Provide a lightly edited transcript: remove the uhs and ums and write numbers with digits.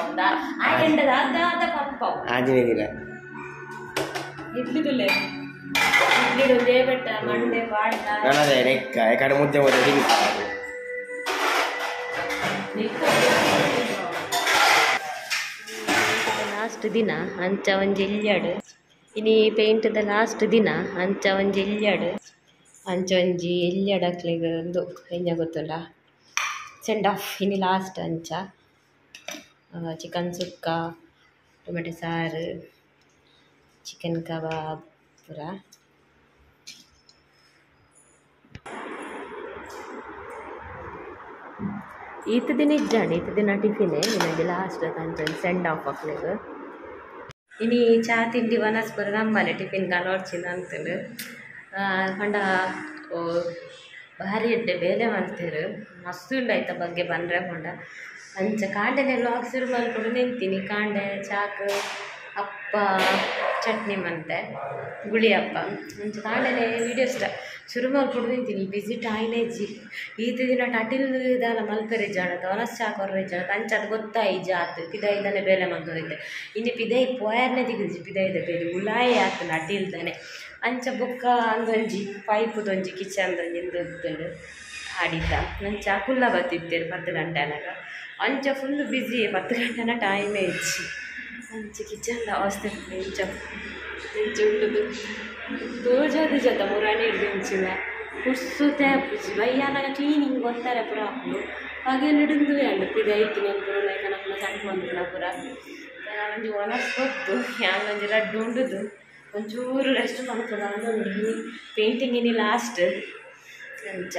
ಮಲ್ಪೌಂಡ ಆಯಂಡದ ಅರ್ಧ ಪಂಪವು ಆಂಜನೇಯನಿಲ್ಲ ಇಡ್ಲಿದುಲೆ ಇಡ್ಲಿಡು ದೇಬೆಟ್ಟ ಮಂಡೆ ಬಾಡ್ದ ನನ್ನದೇ ನೆಕ್ಕ ಯಾಕಡೆ ಮುದ್ದೆ ಮುದ್ದೆ ಸಿಗುತ್ತಾರೆ ಲಾಸ್ಟ್ ದಿನ ಅಂಚ ಒಂಜಿ ಎಲ್ಯಾಡು ಇನಿ ಪೇಂಟ್ದ ಲಾಸ್ಟ್ ದಿನ ಅಂಚ ಒಂಜಿ ಎಲ್ಯಾಡು ಅಂಚ ಒಂಜಿ ಎಲ್ಯಾಡು ಅಕ್ಲೆಗ್ ಒಂದು ಎಂಜ ಗೊತ್ತುಂಡ ಸೆಂಡ್ ಆಫ್ ಇನಿ ಲಾಸ್ಟ್ ಅಂಚ ಚಿಕನ್ ಸುಕ್ಕ ಟೊಮೆಟೊ ಸಾರು ಚಿಕನ್ ಕಬಾಬ್ ಪೂರ ಈತ ದಿನ ಇಜ್ಜಾಂಡು ಈತ ದಿನ ಟಿಫಿನೇ ನಿಮಗೆ ಲಾಸ್ಟ್ ಅಂಚ ಸೆಂಡ್ ಆಫ್ ಅಕ್ಲೆಗ್ ಇನಿ ಚಾ ತಿಂಡಿ ವನಸ್ಪುರ ನಮ್ಮನೆ ಟಿಫಿನ್ ಕಲೋಡ್ಚಿನ ಅಂತೇಳಿ ಪಂಡ ಭಾರಿ ಎಡ್ಡೆ ಬೇಲೆ ಮಾಡ್ತೀರು ಮಸ್ತು ಉಂಡಾಯ್ತ ಬಗ್ಗೆ ಬಂದರೆ ಪಂಡ ಅಂಚ ಕಾಂಡೆನೆ ಲಾಗ್ ಶುರು ಮಾಡ್ಕೊಂಡು ನಿಂತೀನಿ ಕಾಂಡೆ ಚಾಕ್ ಅಪ್ಪ ಚಟ್ನಿ ಮಂತೆ ಗುಳಿ ಅಪ್ಪ ಅಂಚ ಕಾಂಡೆನೆ ವೀಡಿಯೋಸ್ ಶುರು ಮಾಡ್ಕೊಂಡು ನಿಂತೀನಿ ವಿಸಿಟ್ ಆಯ್ನೆಜ್ಜಿ ಈತ ದಿನ ಟಟಿಲ್ ಇದೆಲ್ಲ ಮಲ್ಪೆರೆ ಜಾಣದ ವನಸ್ ಚಾಕೊರ್ರೆ ಜಾಣದ ಅಂಚ ಅದು ಗೊತ್ತಾಯಿ ಜಾತ್ ಪಿದಾಯ್ದಾನೆ ಬೇಲೆ ಮಂದೋಯ್ತೆ ಇನ್ನು ಪಿದಾಯಿ ಪೋಯರ್ನೇ ದಿಗಿದ್ಜಿ ಪಿದಾಯ್ದ ಬೇಲೆ ಉಲಾಯಿ ಆತು ನಟಿಲ್ದಾನೆ ಅಂಚ ಬೊಕ್ಕ ಅಂದೊಂಜಿ ಪೈಪುದೊಂಜಿ ಕಿಚನ್ದೊಂಜಿ ಇಂದು ಆಡಿದ್ದ ಅಂಚ ಕುಲ್ಲ ಬತ್ತಿದ್ದೇರು 10 ಗಂಟೆನಾಗ ಅಂಚ ಫುಲ್ ಬ್ಯುಸಿ 10 ಗಂಟೆನ ಟೈಮೇ ಇಚ್ಚಿ ಅಂಚ ಕಿಚನ್ದ ಅವಸ್ಥೆ ಇಂಚ ಉಂಟುದು ತೋಜೋದು ಜೊತೆ ಮುರಾಣಿ ಹಿಡ್ದಿಂಚಿನ ಕುರ್ಸು ತೇಪುಜಿ ಬಯ್ಯಾನಾಗ ಕ್ಲೀನಿಂಗ್ ಗೊತ್ತಾರೆ ಪುರ ಹಾಕೊಂಡು ಹಾಗೆ ಹಿಡಿದು ಅಂಡು ಪಿದಾಯ್ತು ನೆನಪು ಲೈಕ್ ನಮ್ಮ ಸಣ್ಣ ಮಂದಿನ ಪುರ ಒಂಜಿ ಒನಸ್ ಗೊತ್ತು ಯಾಂಗೊಂಜಿ ರಡ್ಡು ಉಂಡುದು ಒಂಚೂರು ರೆಸ್ಟ್ ಮಾಡ್ತದ ಅಂದು ಪೇಂಟಿಂಗ್ ಇನಿ ಲಾಸ್ಟ್ ಅಂಚ